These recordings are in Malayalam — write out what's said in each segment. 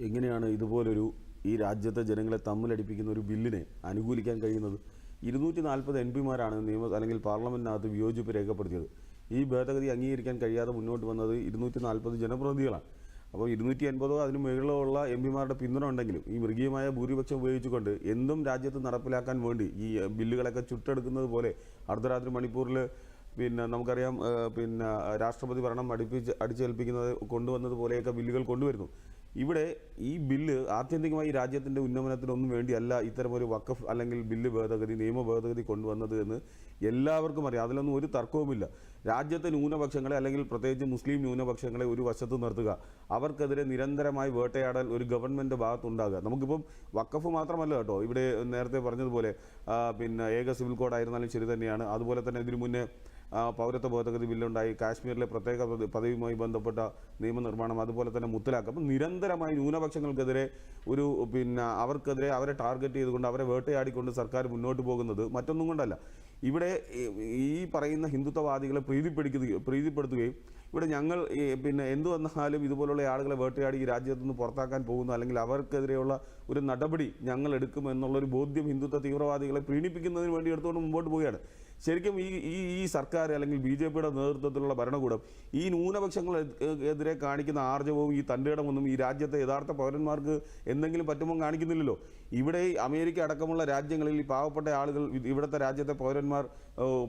എങ്ങനെയാണ് ഇതുപോലൊരു ഈ രാജ്യത്തെ ജനങ്ങളെ തമ്മിലടിപ്പിക്കുന്ന ഒരു ബില്ലിനെ അനുകൂലിക്കാൻ കഴിയുന്നത്? 240 എംപിമാരാണ് അല്ലെങ്കിൽ പാർലമെൻറ്റിനകത്ത് വിയോജിപ്പ് രേഖപ്പെടുത്തിയത്. ഈ ഭേദഗതി അംഗീകരിക്കാൻ കഴിയാതെ മുന്നോട്ട് വന്നത് 240 ജനപ്രതിനിധികളാണ്. അപ്പോൾ 280 അതിന് മുകളിലോ ഉള്ള എംപിമാരുടെ പിന്തുണ ഉണ്ടെങ്കിലും ഈ മൃഗീയമായ ഭൂരിപക്ഷം ഉപയോഗിച്ചുകൊണ്ട് എന്തും രാജ്യത്ത് നടപ്പിലാക്കാൻ വേണ്ടി ഈ ബില്ലുകളൊക്കെ ചുട്ടെടുക്കുന്നത് പോലെ അർദ്ധരാത്രി മണിപ്പൂരിൽ നമുക്കറിയാം രാഷ്ട്രപതി ഭരണം അടിച്ചേൽപ്പിക്കുന്നത് കൊണ്ടുവന്നതുപോലെയൊക്കെ ബില്ലുകൾ കൊണ്ടുവരുന്നു. ഇവിടെ ഈ ബില്ല് ആത്യന്തികമായി രാജ്യത്തിൻ്റെ ഉന്നമനത്തിനൊന്നും വേണ്ടിയല്ല ഇത്തരമൊരു വഖഫ് അല്ലെങ്കിൽ ബില്ല് ഭേദഗതി നിയമ ഭേദഗതി കൊണ്ടുവന്നത് എന്ന് എല്ലാവർക്കും അറിയാം. അതിലൊന്നും ഒരു തർക്കവുമില്ല. രാജ്യത്തെ ന്യൂനപക്ഷങ്ങളെ അല്ലെങ്കിൽ പ്രത്യേകിച്ച് മുസ്ലിം ന്യൂനപക്ഷങ്ങളെ ഒരു വശത്ത് നിർത്തുക, അവർക്കെതിരെ നിരന്തരമായി വേട്ടയാടൽ ഒരു ഗവൺമെൻറ് ഭാഗത്തുണ്ടാകുക. നമുക്കിപ്പം വഖഫ് മാത്രമല്ല കേട്ടോ, ഇവിടെ നേരത്തെ പറഞ്ഞതുപോലെ ഏക സിവിൽ കോഡായിരുന്നാലും ശരി തന്നെയാണ്. അതുപോലെ തന്നെ ഇതിനു മുന്നേ പൗരത്വ ഭേദഗതി ബില്ലുണ്ടായി, കാശ്മീരിലെ പ്രത്യേക പദവിയുമായി ബന്ധപ്പെട്ട നിയമനിർമ്മാണം, അതുപോലെ തന്നെ മുത്തലാഖ്. അപ്പം നിരന്തരമായി ന്യൂനപക്ഷങ്ങൾക്കെതിരെ അവർക്കെതിരെ അവരെ ടാർഗറ്റ് ചെയ്തുകൊണ്ട് അവരെ വേട്ടയാടിക്കൊണ്ട് സർക്കാർ മുന്നോട്ട് പോകുന്നത് മറ്റൊന്നും കൊണ്ടല്ല. ഇവിടെ ഈ പറയുന്ന ഹിന്ദുത്വവാദികളെ പ്രീതിപ്പെടുത്തുകയും ഇവിടെ ഞങ്ങൾ എന്തു വന്നാലും ഇതുപോലുള്ള ആളുകളെ വേട്ടയാടി ഈ രാജ്യത്തു നിന്ന് പുറത്താക്കാൻ പോകുന്നു, അല്ലെങ്കിൽ അവർക്കെതിരെയുള്ള ഒരു നടപടി ഞങ്ങൾ എടുക്കുമെന്നുള്ളൊരു ബോധ്യം ഹിന്ദുത്വ തീവ്രവാദികളെ പ്രീണിപ്പിക്കുന്നതിന് വേണ്ടി എടുത്തുകൊണ്ട് മുമ്പോട്ട് പോവുകയാണ്. ശരിക്കും ഈ സർക്കാർ അല്ലെങ്കിൽ BJPയുടെ നേതൃത്വത്തിലുള്ള ഭരണകൂടം ഈ ന്യൂനപക്ഷങ്ങളെതിരെ കാണിക്കുന്ന ആർജവവും ഈ തൻ്റെയിടമൊന്നും ഈ രാജ്യത്തെ യഥാർത്ഥ പൗരന്മാർക്ക് എന്തെങ്കിലും പറ്റുമ്പോൾ കാണിക്കുന്നില്ലല്ലോ. ഇവിടെ അമേരിക്ക അടക്കമുള്ള രാജ്യങ്ങളിൽ ഈ പാവപ്പെട്ട ആളുകൾ ഇവിടുത്തെ രാജ്യത്തെ പൗരന്മാർ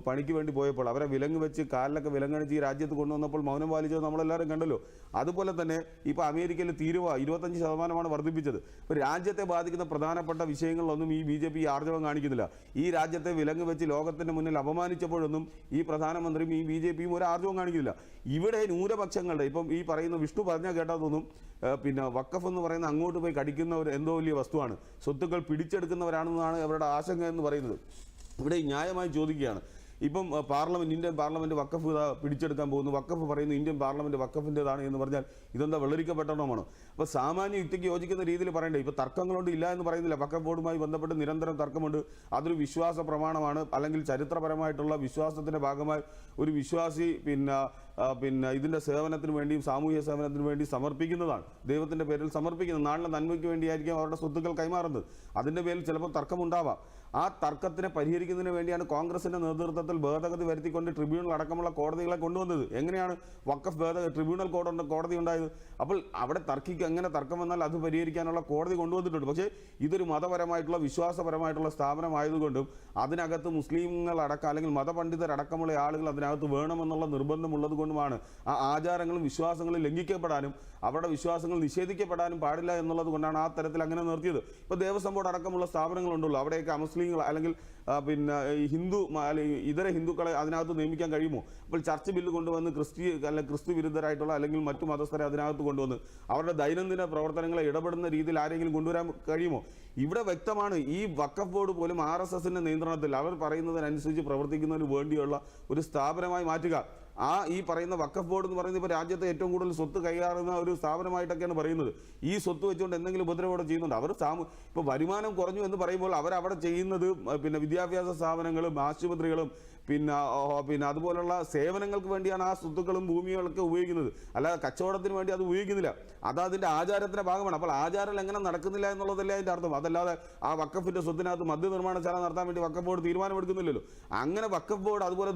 പണിക്ക് വേണ്ടി പോയപ്പോൾ അവരെ വിലങ്ങ് വെച്ച് കാലിലൊക്കെ വിലങ്ങണിച്ച് ഈ രാജ്യത്ത് കൊണ്ടുവന്നപ്പോൾ മൗനം പാലിച്ചത് നമ്മളെല്ലാവരും കണ്ടല്ലോ. അതുപോലെ തന്നെ ഇപ്പോൾ അമേരിക്കയിൽ തീരുവ 25% വർദ്ധിപ്പിച്ചത്. ഇപ്പോൾ രാജ്യത്തെ ബാധിക്കുന്ന പ്രധാനപ്പെട്ട വിഷയങ്ങളിലൊന്നും ഈ BJP ആർജവം കാണിക്കുന്നില്ല. ഈ രാജ്യത്തെ വിലങ്ങ് വെച്ച് ലോകത്തിൻ്റെ മുന്നിൽ അപമാനിച്ചപ്പോഴൊന്നും ഈ പ്രധാനമന്ത്രിയും ഈ BJPയും ഒരു ആർജവം കാണിക്കുന്നില്ല. ഇവിടെ ന്യൂനപക്ഷങ്ങളുടെ ഇപ്പം ഈ പറയുന്ന വിഷ്ണു പറഞ്ഞാൽ കേട്ടാതൊന്നും വഖഫ് എന്ന് പറയുന്ന അങ്ങോട്ട് പോയി കടിക്കുന്നവർ എന്തോ വലിയ വസ്തുവാണ്, സ്വത്തുക്കൾ പിടിച്ചെടുക്കുന്നവരാണെന്നാണ് അവരുടെ ആശങ്ക എന്ന് പറയുന്നത്. ഇവിടെ ന്യായമായി ചോദിക്കുകയാണ്. ഇപ്പം ഇന്ത്യൻ പാർലമെൻറ്റ് വഖഫ് പിടിച്ചെടുക്കാൻ പോകുന്നു. വഖഫ് പറയുന്നു ഇന്ത്യൻ പാർലമെൻറ്റ് വഖഫിൻ്റെതാണ് എന്ന് പറഞ്ഞാൽ ഇതെന്താ വെള്ളരിക്കപ്പെട്ടണമാണോ? അപ്പോൾ സാമാന്യ യുക്തിക്ക് യോജിക്കുന്ന രീതിയിൽ പറയണ്ടേ? ഇപ്പോൾ തർക്കങ്ങളുണ്ട്, ഇല്ല എന്ന് പറയുന്നില്ല. വഖഫ് ബോർഡുമായി ബന്ധപ്പെട്ട് നിരന്തരം തർക്കമുണ്ട്. അതൊരു വിശ്വാസ പ്രമാണമാണ്, അല്ലെങ്കിൽ ചരിത്രപരമായിട്ടുള്ള വിശ്വാസത്തിൻ്റെ ഭാഗമായി ഒരു വിശ്വാസി ഇതിൻ്റെ സേവനത്തിന് വേണ്ടിയും സാമൂഹ്യ സേവനത്തിന് വേണ്ടി സമർപ്പിക്കുന്നതാണ്, ദൈവത്തിൻ്റെ പേരിൽ സമർപ്പിക്കുന്നത്. നാളിലെ നന്മയ്ക്ക് വേണ്ടിയായിരിക്കും അവരുടെ സ്വത്തുക്കൾ കൈമാറുന്നത്. അതിൻ്റെ പേരിൽ ചിലപ്പോൾ തർക്കമുണ്ടാവാം. ആ തർക്കത്തിനെ പരിഹരിക്കുന്നതിന് വേണ്ടിയാണ് കോൺഗ്രസിൻ്റെ നേതൃത്വത്തിൽ ഭേദഗതി വരുത്തിക്കൊണ്ട് ട്രിബ്യൂണൽ അടക്കമുള്ള കോടതികളെ കൊണ്ടുവന്നത്. എങ്ങനെയാണ് വഖഫ് ട്രിബ്യൂണൽ കോടതി ഉണ്ടായത്? അപ്പോൾ അവിടെ എങ്ങനെ തർക്കം വന്നാൽ അത് പരിഹരിക്കാനുള്ള കോടതി കൊണ്ടുവന്നിട്ടുണ്ട്. പക്ഷേ ഇതൊരു മതപരമായിട്ടുള്ള വിശ്വാസപരമായിട്ടുള്ള സ്ഥാപനമായതുകൊണ്ടും അതിനകത്ത് മുസ്ലിങ്ങളടക്കം അല്ലെങ്കിൽ മതപണ്ഡിതരടക്കമുള്ള ആളുകൾ അതിനകത്ത് വേണമെന്നുള്ള നിർബന്ധമുള്ളത് കൊണ്ടുമാണ് ആ ആചാരങ്ങളും വിശ്വാസങ്ങളും ലംഘിക്കപ്പെടാനും അവരുടെ വിശ്വാസങ്ങൾ നിഷേധിക്കപ്പെടാനും പാടില്ല എന്നുള്ളത് കൊണ്ടാണ് ആ തരത്തിൽ അങ്ങനെ നിർത്തിയത്. ഇപ്പോൾ ദേവസ്വം ബോർഡ് അടക്കമുള്ള സ്ഥാപനങ്ങളുണ്ടല്ലോ, അവിടെയൊക്കെ മുസ്ലിങ്ങൾ അല്ലെങ്കിൽ ഹിന്ദു ഇതര ഹിന്ദുക്കളെ അതിനകത്ത് നിയമിക്കാൻ കഴിയുമോ? അപ്പോൾ ചർച്ച് ബില്ല് കൊണ്ടുവന്ന് ക്രിസ്തു വിരുദ്ധരായിട്ടുള്ള അല്ലെങ്കിൽ മറ്റു മതസ്ഥരെ അതിനകത്ത് കൊണ്ടുവന്ന് അവരുടെ ദൈനംദിന പ്രവർത്തനങ്ങളെ ഇടപെടുന്ന രീതിയിൽ ആരെങ്കിലും കൊണ്ടുവരാൻ കഴിയുമോ? ഇവിടെ വ്യക്തമാണ്. ഈ വഖഫ് ബോർഡ് പോലും RSSന്റെ നിയന്ത്രണത്തിൽ അവർ പറയുന്നതിനനുസരിച്ച് പ്രവർത്തിക്കുന്നതിന് വേണ്ടിയുള്ള ഒരു സ്ഥാപനമായി മാറ്റുക. ഈ പറയുന്ന വഖഫ് ബോർഡ് എന്ന് പറയുന്നത് ഇപ്പോൾ രാജ്യത്തെ ഏറ്റവും കൂടുതൽ സ്വത്ത് കൈകാറുന്ന ഒരു സ്ഥാപനമായിട്ടൊക്കെയാണ് പറയുന്നത്. ഈ സ്വത്ത് വെച്ചുകൊണ്ട് എന്തെങ്കിലും ഉപദ്രവം ചെയ്യുന്നുണ്ട്. അവർ ഇപ്പോൾ വരുമാനം കുറഞ്ഞു എന്ന് പറയുമ്പോൾ അവരവിടെ ചെയ്യുന്നത് വിദ്യാഭ്യാസ സ്ഥാപനങ്ങളും ആശുപത്രികളും അതുപോലുള്ള സേവനങ്ങൾക്ക് വേണ്ടിയാണ് ആ സ്വത്തുക്കളും ഭൂമികളൊക്കെ ഉപയോഗിക്കുന്നത്. അല്ലാതെ കച്ചവടത്തിന് വേണ്ടി അത് ഉപയോഗിക്കുന്നില്ല. അതിൻ്റെ ആചാരത്തിൻ്റെ ഭാഗമാണ്. അപ്പോൾ ആചാരം എങ്ങനെ നടക്കുന്നില്ല എന്നുള്ളതല്ലേ അതിൻ്റെ അർത്ഥം. അതല്ലാതെ ആ വഖഫിൻ്റെ സ്വത്തിനകത്ത് മദ്യനിർമ്മാണശാല നടത്താൻ വേണ്ടി വഖഫ് ബോർഡ് തീരുമാനമെടുക്കുന്നില്ലല്ലോ. അങ്ങനെ വഖഫ് ബോർഡ് അതുപോലെ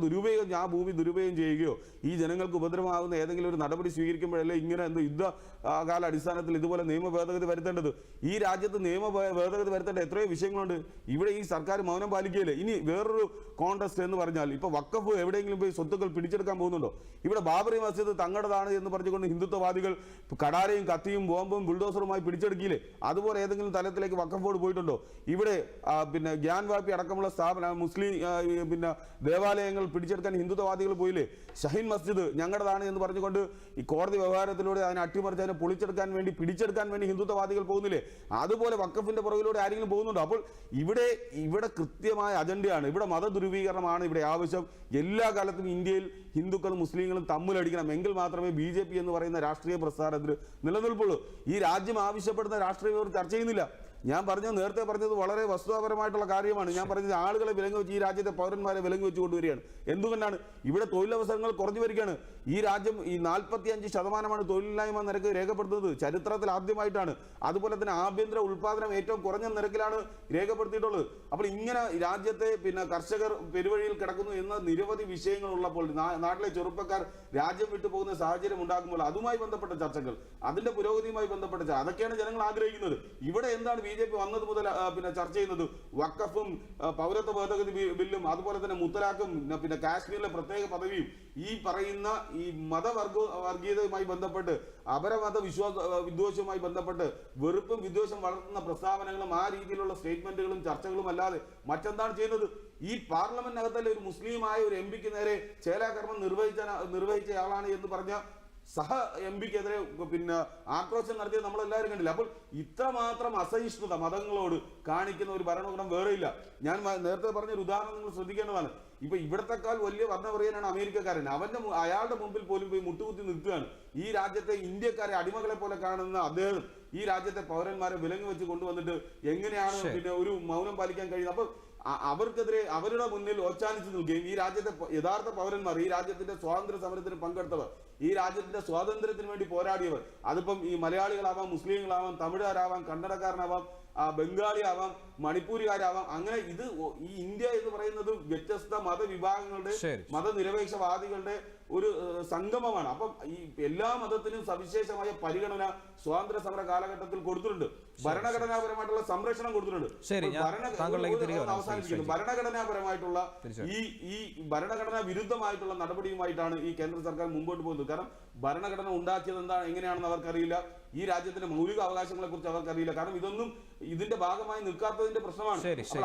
ആ ഭൂമി ദുരുപയോഗം ചെയ്യുകയോ ഈ ജനങ്ങൾക്ക് ഉപദ്രവമാകുന്ന ഏതെങ്കിലും ഒരു നടപടി സ്വീകരിക്കുമ്പോഴല്ലേ ഇങ്ങനെ യുദ്ധകാല അടിസ്ഥാനത്തിൽ ഇതുപോലെ നിയമ ഭേദഗതി വരുത്തേണ്ടത്? ഈ രാജ്യത്ത് നിയമ ഭേദഗതി വരുത്തേണ്ട എത്രയോ വിഷയങ്ങളുണ്ട്. ഇവിടെ ഈ സർക്കാർ മൗനം പാലിക്കുകയില്ലേ? ഇനി വേറൊരു കോൺടെസ്റ്റ് എന്ന് പറഞ്ഞാൽ ഇപ്പോൾ വഖഫ് എവിടെയെങ്കിലും പോയി സ്വത്തുക്കൾ പിടിച്ചെടുക്കാൻ പോകുന്നുണ്ടോ? ഇവിടെ ബാബറി മസ്ജിദ് തങ്ങളുടേതാണ് എന്ന് പറഞ്ഞുകൊണ്ട് ഹിന്ദുത്വവാദികൾ കടാരയും കത്തിയും ബോംബും ബുൾഡോസറുമായി പിടിച്ചെടുക്കില്ലേ? അതുപോലെ ഏതെങ്കിലും തലത്തിലേക്ക് വഖഫ് ബോർഡ് പോയിട്ടുണ്ടോ? ഇവിടെ ഗ്യാൻവാപ്പി അടക്കമുള്ള മുസ്ലിം ദേവാലയങ്ങൾ പിടിച്ചെടുക്കാൻ ഹിന്ദുത്വവാദികൾ പോയില്ലേ? ഷഹീൻ മസ്ജിദ് ഞങ്ങളുടേതാണ് എന്ന് പറഞ്ഞുകൊണ്ട് ഈ കോടതി വ്യവഹാരത്തിലൂടെ അതിനെ അട്ടിമറിച്ച് അതിനെ പിടിച്ചെടുക്കാൻ വേണ്ടി ഹിന്ദുത്വവാദികൾ പോകുന്നില്ലേ? അതുപോലെ വഖഫിന്റെ പുറകിലൂടെ ആരെങ്കിലും പോകുന്നുണ്ടോ? അപ്പോൾ ഇവിടെ കൃത്യമായ അജണ്ടയാണ്. ഇവിടെ മതദുരുപീകരണമാണ് ഇവിടെ ആവശ്യം. എല്ലാ കാലത്തും ഇന്ത്യയിൽ ഹിന്ദുക്കളും മുസ്ലിങ്ങളും തമ്മിലടിക്കണം. എങ്കിൽ മാത്രമേ BJP എന്ന് പറയുന്ന രാഷ്ട്രീയ പ്രസ്ഥാനത്തിന് നിലനിൽപ്പുള്ളൂ. ഈ രാജ്യം ആവശ്യപ്പെടുന്ന രാഷ്ട്രീയം ചർച്ച ചെയ്യുന്നില്ല. ഞാൻ നേരത്തെ പറഞ്ഞത് വളരെ വസ്തുതാപരമായിട്ടുള്ള കാര്യമാണ്. ഞാൻ പറഞ്ഞത് ആളുകളെ വിലങ്ങ് വെച്ച് ഈ രാജ്യത്തെ പൗരന്മാരെ വിലങ്ങ് വെച്ച് കൊണ്ടുവരികയാണ്. എന്തുകൊണ്ടാണ്? ഇവിടെ തൊഴിലവസരങ്ങൾ കുറഞ്ഞു വരികയാണ്. ഈ രാജ്യം ഈ 45% തൊഴിലില്ലായ്മ നിരക്ക് രേഖപ്പെടുത്തുന്നത് ചരിത്രത്തിൽ ആദ്യമായിട്ടാണ്. അതുപോലെ തന്നെ ആഭ്യന്തര ഉൽപാദനം ഏറ്റവും കുറഞ്ഞ നിരക്കിലാണ് രേഖപ്പെടുത്തിയിട്ടുള്ളത്. അപ്പോൾ ഇങ്ങനെ രാജ്യത്തെ കർഷകർ പെരുവഴിയിൽ കിടക്കുന്നു എന്ന നിരവധി വിഷയങ്ങൾ ഉള്ളപ്പോൾ, നാട്ടിലെ ചെറുപ്പക്കാർ രാജ്യം വിട്ടു പോകുന്ന സാഹചര്യം ഉണ്ടാകുമ്പോൾ അതുമായി ബന്ധപ്പെട്ട ചർച്ചകൾ, അതിന്റെ പുരോഗതിയുമായി ബന്ധപ്പെട്ട അതൊക്കെയാണ് ജനങ്ങൾ ആഗ്രഹിക്കുന്നത്. ഇവിടെ എന്താണ് BJP വന്നത് മുതൽ ചർച്ച ചെയ്യുന്നത്? വഖഫും പൗരത്വ ഭേദഗതി ബില്ലും അതുപോലെ തന്നെ മുത്തലാഖും കാശ്മീരിലെ പ്രത്യേക പദവിയും ഈ പറയുന്ന ഈ വർഗീയതയുമായി ബന്ധപ്പെട്ട് അപരമത വിദ്വേഷവുമായി ബന്ധപ്പെട്ട് വെറുപ്പും വിദ്വേഷം വളർത്തുന്ന പ്രസ്താവനകളും ആ രീതിയിലുള്ള സ്റ്റേറ്റ്മെന്റുകളും ചർച്ചകളും അല്ലാതെ മറ്റെന്താണ് ചെയ്യുന്നത്? ഈ പാർലമെന്റിനകത്തല്ലേ ഒരു മുസ്ലിമായ ഒരു MP നേരെ ചേലാകർമ്മം നിർവഹിച്ചയാളാണ് എന്ന് പറഞ്ഞ സഹ MP-ക്കെതിരെ ആക്രോശം നടത്തിയത് നമ്മളെല്ലാവരും കണ്ടില്ല. അപ്പോൾ ഇത്രമാത്രം അസഹിഷ്ണുത മതങ്ങളോട് കാണിക്കുന്ന ഒരു ഭരണകൂടം വേറെയില്ല. ഞാൻ നേരത്തെ പറഞ്ഞൊരു ഉദാഹരണം നിങ്ങൾ ശ്രദ്ധിക്കേണ്ടതാണ്. ഇപ്പൊ ഇവിടത്തെക്കാൾ വലിയ വർണ്ണപറിയനാണ് അമേരിക്കക്കാരൻ. അയാളുടെ മുമ്പിൽ പോലും പോയി മുട്ടുകുത്തി നിൽക്കുകയാണ്. ഈ രാജ്യത്തെ ഇന്ത്യക്കാരെ അടിമകളെ പോലെ കാണുന്ന അദ്ദേഹം ഈ രാജ്യത്തെ പൗരന്മാരെ വിലങ്ങ് വെച്ച് കൊണ്ടുവന്നിട്ട് എങ്ങനെയാണ് ഒരു മൗനം പാലിക്കാൻ കഴിയുന്നത്? അപ്പൊ അവർക്കെതിരെ അവരുടെ മുന്നിൽ ഓച്ചാനിച്ച് നിൽക്കുകയും ഈ രാജ്യത്തെ യഥാർത്ഥ പൗരന്മാർ, ഈ രാജ്യത്തിന്റെ സ്വാതന്ത്ര്യ സമരത്തിന് പങ്കെടുത്തവർ, ഈ രാജ്യത്തിന്റെ സ്വാതന്ത്ര്യത്തിന് വേണ്ടി പോരാടിയവർ, അതിപ്പം ഈ മലയാളികളാവാം, മുസ്ലിങ്ങളാവാം, തമിഴരാവാം, കന്നഡക്കാരനാവാം, ബംഗാളി ആവാം, മണിപ്പൂരികാരാവാം, അങ്ങനെ ഈ ഇന്ത്യ എന്ന് പറയുന്നത് വ്യത്യസ്ത മതവിഭാഗങ്ങളുടെ മതനിരപേക്ഷവാദികളുടെ ഒരു സംഗമമാണ്. അപ്പം ഈ എല്ലാ മതത്തിനും സവിശേഷമായ പരിഗണന സ്വാതന്ത്ര്യ സമര കാലഘട്ടത്തിൽ കൊടുത്തിട്ടുണ്ട്. ഭരണഘടനാപരമായിട്ടുള്ള സംരക്ഷണം കൊടുത്തിട്ടുണ്ട്. അവസാനിപ്പിക്കുന്നു. ഭരണഘടനാപരമായിട്ടുള്ള ഈ ഭരണഘടനാ വിരുദ്ധമായിട്ടുള്ള നടപടിയുമായിട്ടാണ് ഈ കേന്ദ്ര സർക്കാർ മുമ്പോട്ട് പോകുന്നത്. കാരണം ഭരണഘടന ഉണ്ടാക്കിയത് എങ്ങനെയാണെന്ന് അവർക്കറിയില്ല. ഈ രാജ്യത്തിന്റെ മൗലിക അവകാശങ്ങളെ കുറിച്ച് അവർക്കറിയില്ല. കാരണം ഇതിന്റെ ഭാഗമായി നിൽക്കാത്തതിന്റെ പ്രശ്നമാണ്.